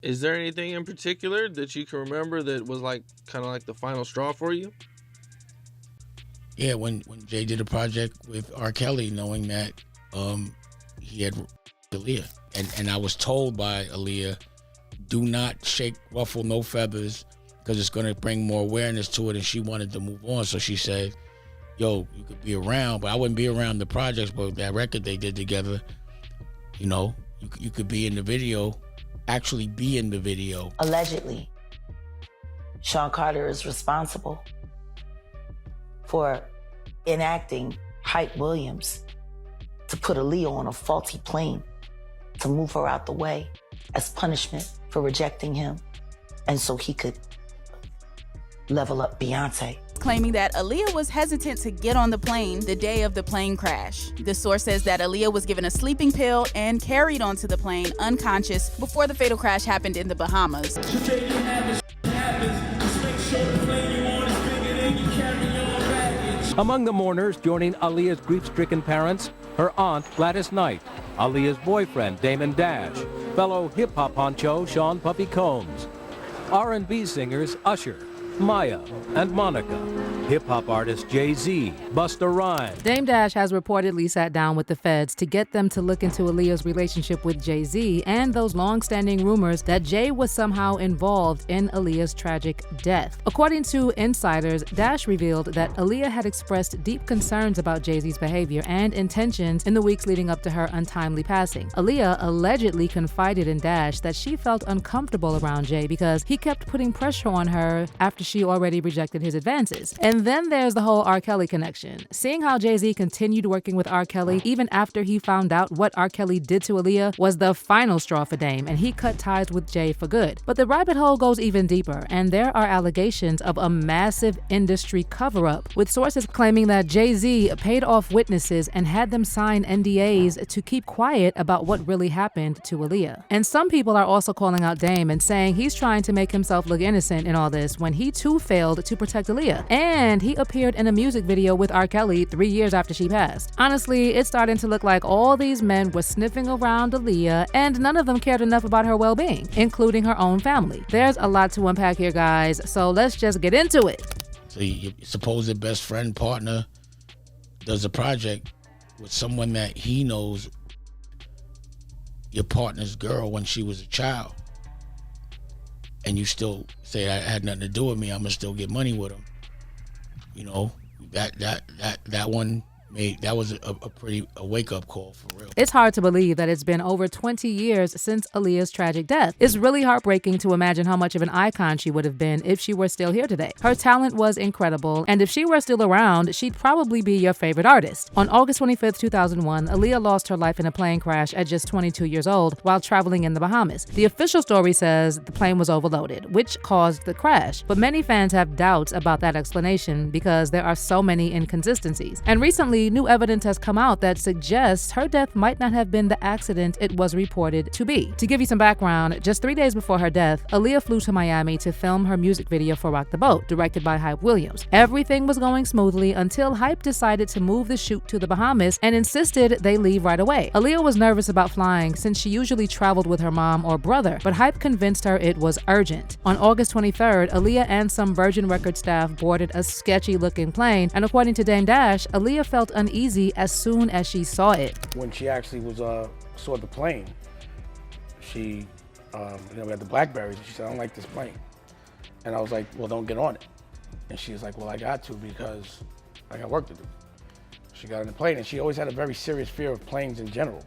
Is there anything in particular that you can remember that was like kind of like the final straw for you? Yeah, when Jay did a project with R. Kelly, knowing that he had Aaliyah, and I was told by Aaliyah, do not ruffle no feathers, because it's going to bring more awareness to it, and she wanted to move on. So she said, yo, you could be around, but I wouldn't be around the projects, but that record they did together, you know, you could be in the video, actually be in the video. Allegedly, Sean Carter is responsible for enacting Hype Williams to put Aaliyah on a faulty plane to move her out the way as punishment for rejecting him, and so he could level up Beyonce. Claiming that Aaliyah was hesitant to get on the plane the day of the plane crash. The source says that Aaliyah was given a sleeping pill and carried onto the plane unconscious before the fatal crash happened in the Bahamas. Among the mourners joining Aaliyah's grief-stricken parents, her aunt Gladys Knight, Aaliyah's boyfriend Damon Dash, fellow hip-hop honcho Sean Puffy Combs, R&B singers Usher, Maya, and Monica, hip-hop artist Jay-Z, Busta Rhymes. Dame Dash has reportedly sat down with the feds to get them to look into Aaliyah's relationship with Jay-Z and those long-standing rumors that Jay was somehow involved in Aaliyah's tragic death. According to insiders, Dash revealed that Aaliyah had expressed deep concerns about Jay-Z's behavior and intentions in the weeks leading up to her untimely passing. Aaliyah allegedly confided in Dash that she felt uncomfortable around Jay because he kept putting pressure on her after she already rejected his advances. And then there's the whole R. Kelly connection. Seeing how Jay-Z continued working with R. Kelly even after he found out what R. Kelly did to Aaliyah was the final straw for Dame, and he cut ties with Jay for good. But the rabbit hole goes even deeper, and there are allegations of a massive industry cover-up, with sources claiming that Jay-Z paid off witnesses and had them sign NDAs to keep quiet about what really happened to Aaliyah. And some people are also calling out Dame and saying he's trying to make himself look innocent in all this when he too failed to protect Aaliyah. And he appeared in a music video with R. Kelly 3 years after she passed. Honestly, it's starting to look like all these men were sniffing around Aaliyah and none of them cared enough about her well-being, including her own family. There's a lot to unpack here, guys, so let's just get into it. So your supposed best friend, partner, does a project with someone that he knows your partner's girl when she was a child, and you still say that had nothing to do with me, I'm gonna still get money with him. You know, that one that was a wake-up call for real. It's hard to believe that it's been over 20 years since Aaliyah's tragic death. It's really heartbreaking to imagine how much of an icon she would have been if she were still here today. Her talent was incredible, and if she were still around, she'd probably be your favorite artist. On August 25th, 2001, Aaliyah lost her life in a plane crash at just 22 years old while traveling in the Bahamas. The official story says the plane was overloaded, which caused the crash, but many fans have doubts about that explanation because there are so many inconsistencies. And recently, new evidence has come out that suggests her death might not have been the accident it was reported to be. To give you some background, just 3 days before her death, Aaliyah flew to Miami to film her music video for Rock the Boat, directed by Hype Williams. Everything was going smoothly until Hype decided to move the shoot to the Bahamas and insisted they leave right away. Aaliyah was nervous about flying since she usually traveled with her mom or brother, but Hype convinced her it was urgent. On August 23rd, Aaliyah and some Virgin Records staff boarded a sketchy-looking plane, and according to Dame Dash, Aaliyah felt uneasy as soon as she saw it. When she actually saw the plane, she, we had the Blackberries, and she said, I don't like this plane. And I was like, well, don't get on it. And she was like, well, I got to because I got work to do. She got on the plane, and she always had a very serious fear of planes in general.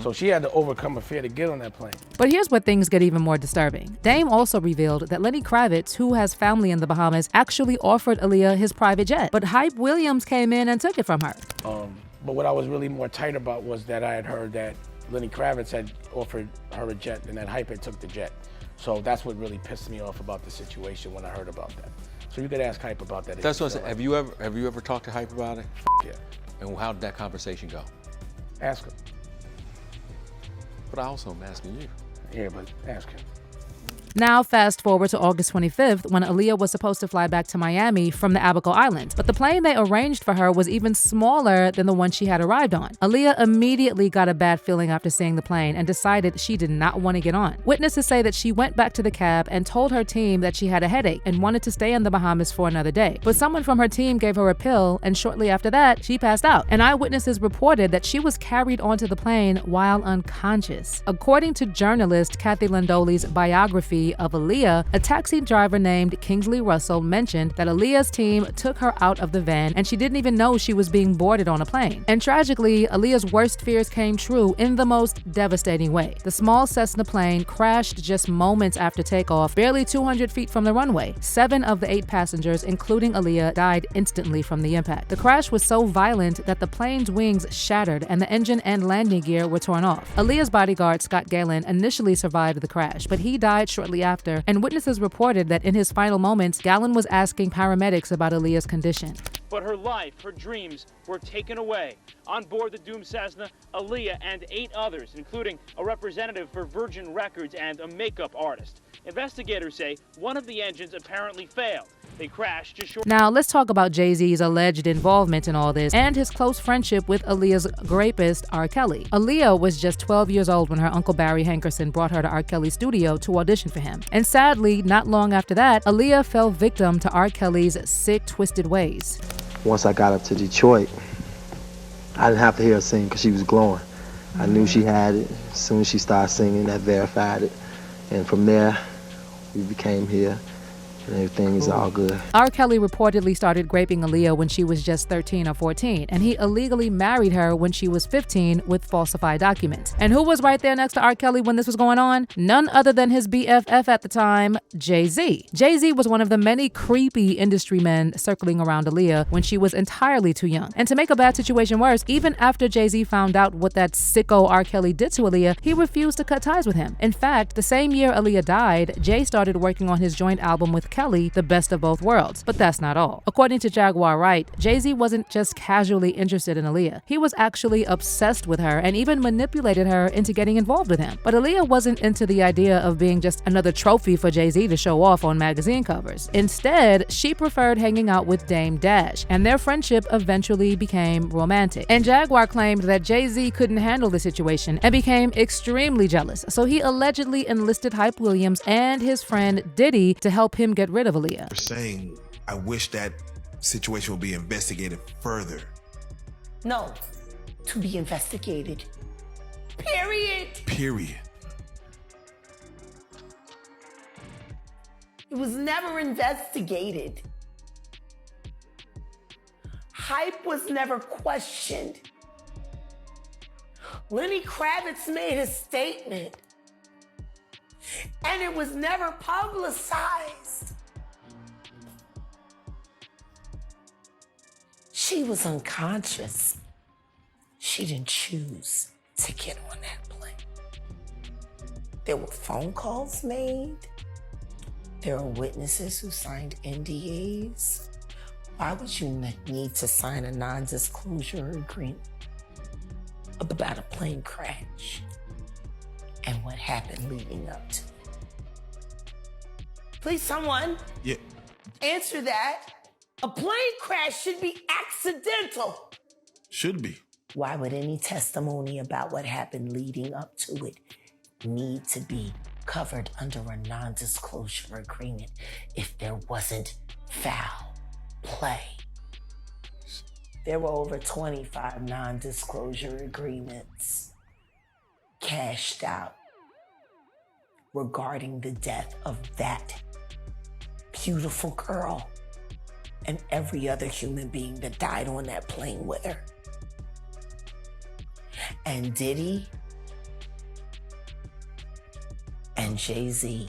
So she had to overcome a fear to get on that plane. But here's where things get even more disturbing. Dame also revealed that Lenny Kravitz, who has family in the Bahamas, actually offered Aaliyah his private jet, but Hype Williams came in and took it from her. But what I was really more tight about was that I had heard that Lenny Kravitz had offered her a jet and that Hype had took the jet. So that's what really pissed me off about the situation when I heard about that. So you could ask Hype about that. That's what I said. Have you ever talked to Hype about it? Yeah. And how did that conversation go? Ask him. But I also am asking you. Yeah, but ask him. Now, fast forward to August 25th, when Aaliyah was supposed to fly back to Miami from the Abaco Islands. But the plane they arranged for her was even smaller than the one she had arrived on. Aaliyah immediately got a bad feeling after seeing the plane and decided she did not want to get on. Witnesses say that she went back to the cab and told her team that she had a headache and wanted to stay in the Bahamas for another day. But someone from her team gave her a pill, and shortly after that, she passed out. And eyewitnesses reported that she was carried onto the plane while unconscious. According to journalist Kathy Landoli's biography of Aaliyah, a taxi driver named Kingsley Russell mentioned that Aaliyah's team took her out of the van and she didn't even know she was being boarded on a plane. And tragically, Aaliyah's worst fears came true in the most devastating way. The small Cessna plane crashed just moments after takeoff, barely 200 feet from the runway. 7 of the 8 passengers, including Aaliyah, died instantly from the impact. The crash was so violent that the plane's wings shattered and the engine and landing gear were torn off. Aaliyah's bodyguard, Scott Galen, initially survived the crash, but he died shortly after, and witnesses reported that in his final moments, Galen was asking paramedics about Aaliyah's condition. But her life, her dreams were taken away. On board the doomed Cessna, Aaliyah and 8 others, including a representative for Virgin Records and a makeup artist. Investigators say one of the engines apparently failed. They crashed just short. Now, let's talk about Jay-Z's alleged involvement in all this and his close friendship with Aaliyah's rapist, R. Kelly. Aaliyah was just 12 years old when her uncle Barry Hankerson brought her to R. Kelly's studio to audition for him. And sadly, not long after that, Aaliyah fell victim to R. Kelly's sick, twisted ways. Once I got up to Detroit, I didn't have to hear her sing because she was glowing. I knew she had it. As soon as she started singing, that verified it. And from there, we became here. And everything is all good. R. Kelly reportedly started raping Aaliyah when she was just 13 or 14, and he illegally married her when she was 15 with falsified documents. And who was right there next to R. Kelly when this was going on? None other than his BFF at the time, Jay-Z. Jay-Z was one of the many creepy industry men circling around Aaliyah when she was entirely too young. And to make a bad situation worse, even after Jay-Z found out what that sicko R. Kelly did to Aaliyah, he refused to cut ties with him. In fact, the same year Aaliyah died, Jay started working on his joint album with Kelly, The Best of Both Worlds. But that's not all. According to Jaguar Wright, Jay-Z wasn't just casually interested in Aaliyah. He was actually obsessed with her and even manipulated her into getting involved with him. But Aaliyah wasn't into the idea of being just another trophy for Jay-Z to show off on magazine covers. Instead, she preferred hanging out with Dame Dash, and their friendship eventually became romantic. And Jaguar claimed that Jay-Z couldn't handle the situation and became extremely jealous, so he allegedly enlisted Hype Williams and his friend Diddy to help him get rid of Aaliyah. Saying, I wish that situation would be investigated further. No, to be investigated. Period. Period. It was never investigated. Hype was never questioned. Lenny Kravitz made a statement, and it was never publicized. She was unconscious. She didn't choose to get on that plane. There were phone calls made. There are witnesses who signed NDAs. Why would you need to sign a non-disclosure agreement about a plane crash and what happened leading up to it? Please, someone answer that. A plane crash should be accidental. Should be. Why would any testimony about what happened leading up to it need to be covered under a non-disclosure agreement if there wasn't foul play? There were over 25 non-disclosure agreements cashed out regarding the death of that beautiful girl and every other human being that died on that plane with her. And Diddy and Jay-Z.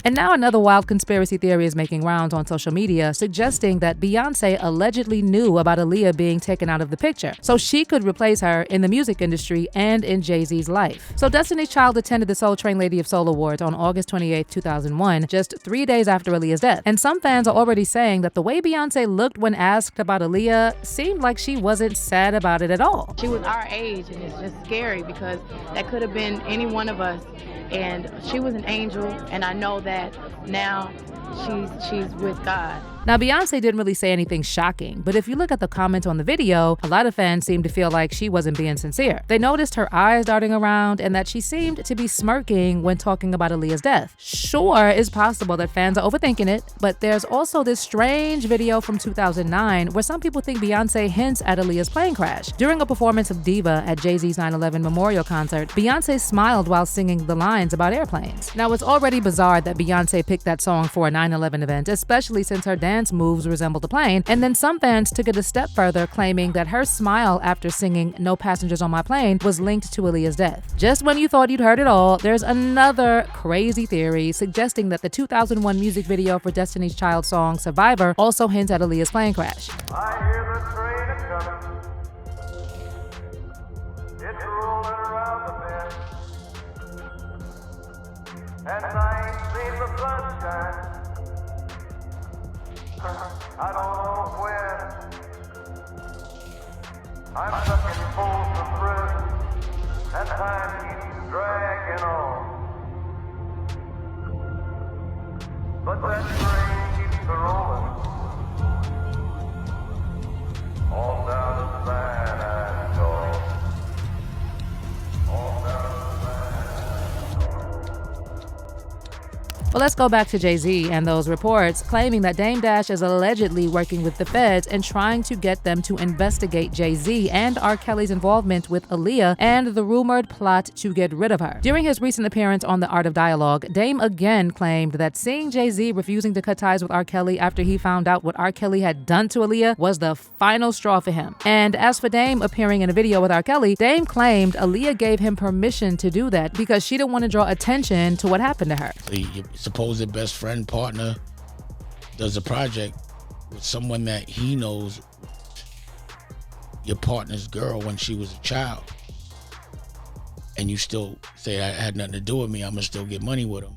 And now another wild conspiracy theory is making rounds on social media, suggesting that Beyonce allegedly knew about Aaliyah being taken out of the picture, so she could replace her in the music industry and in Jay-Z's life. So Destiny's Child attended the Soul Train Lady of Soul Awards on August 28, 2001, just 3 days after Aaliyah's death. And some fans are already saying that the way Beyonce looked when asked about Aaliyah seemed like she wasn't sad about it at all. She was our age, and it's just scary because that could have been any one of us and she was an angel, and I know that now she's with God. Now, Beyonce didn't really say anything shocking, but if you look at the comments on the video, a lot of fans seemed to feel like she wasn't being sincere. They noticed her eyes darting around and that she seemed to be smirking when talking about Aaliyah's death. Sure, it's possible that fans are overthinking it, but there's also this strange video from 2009 where some people think Beyonce hints at Aaliyah's plane crash. During a performance of Diva at Jay-Z's 9/11 memorial concert, Beyonce smiled while singing the lines about airplanes. Now, it's already bizarre that Beyonce picked that song for a 9/11 event, especially since her dance moves resembled a plane, and then some fans took it a step further, claiming that her smile after singing "No Passengers on My Plane" was linked to Aaliyah's death. Just when you thought you'd heard it all, there's another crazy theory suggesting that the 2001 music video for Destiny's Child song "Survivor" also hints at Aaliyah's plane crash. I hear the train a-coming. It's rolling around the bend, and I ain't seen the sunshine. I don't know when. I'm stuck in Folsom Prison, and time keeps dragging on. But that train keeps rolling, all down to San Antonio. All down to Well, let's go back to Jay-Z and those reports claiming that Dame Dash is allegedly working with the feds and trying to get them to investigate Jay-Z and R. Kelly's involvement with Aaliyah and the rumored plot to get rid of her. During his recent appearance on The Art of Dialogue, Dame again claimed that seeing Jay-Z refusing to cut ties with R. Kelly after he found out what R. Kelly had done to Aaliyah was the final straw for him. And as for Dame appearing in a video with R. Kelly, Dame claimed Aaliyah gave him permission to do that because she didn't want to draw attention to what happened to her. Your supposed best friend partner does a project with someone that he knows your partner's girl when she was a child, and you still say I had nothing to do with me, I'm gonna still get money with him.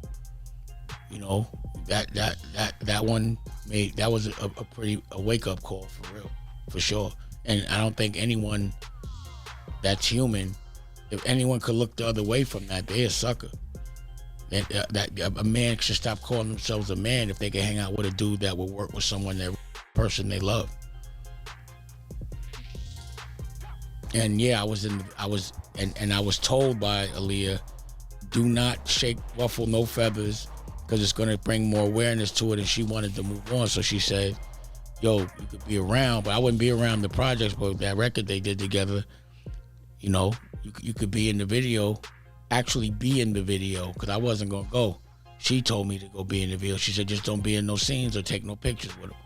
You know, that one made, that was a wake-up call for real, for sure. And I don't think anyone that's human, if anyone could look the other way from that, they're a sucker. That a man should stop calling themselves a man if they can hang out with a dude that will work with someone, that person they love. And yeah, I was told by Aaliyah, do not shake, ruffle no feathers, because it's gonna bring more awareness to it, and she wanted to move on. So she said, yo, you could be around, but I wouldn't be around the projects, but that record they did together, you know, you could be in the video, actually be in the video, because I wasn't gonna go. She told me to go be in the video. She said, just don't be in no scenes or take no pictures with him.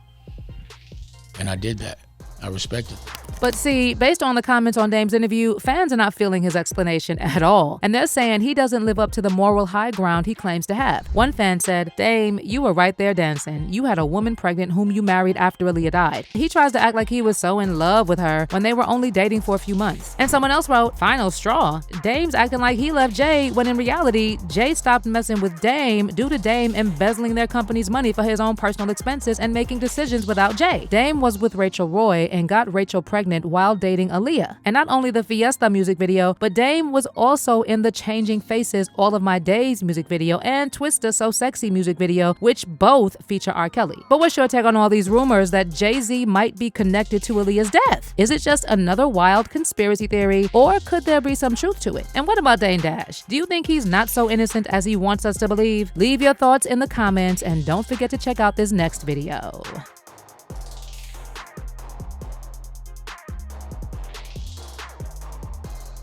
And I did that. I respect it. But see, based on the comments on Dame's interview, fans are not feeling his explanation at all. And they're saying he doesn't live up to the moral high ground he claims to have. One fan said, Dame, you were right there dancing. You had a woman pregnant whom you married after Aaliyah died. He tries to act like he was so in love with her when they were only dating for a few months. And someone else wrote, final straw. Dame's acting like he left Jay when in reality, Jay stopped messing with Dame due to Dame embezzling their company's money for his own personal expenses and making decisions without Jay. Dame was with Rachel Roy and got Rachel pregnant while dating Aaliyah. And not only the Fiesta music video, but Dame was also in the Changing Faces All of My Days music video and Twista So Sexy music video, which both feature R. Kelly. But what's your take on all these rumors that Jay-Z might be connected to Aaliyah's death? Is it just another wild conspiracy theory, or could there be some truth to it? And what about Dame Dash? Do you think he's not so innocent as he wants us to believe? Leave your thoughts in the comments and don't forget to check out this next video.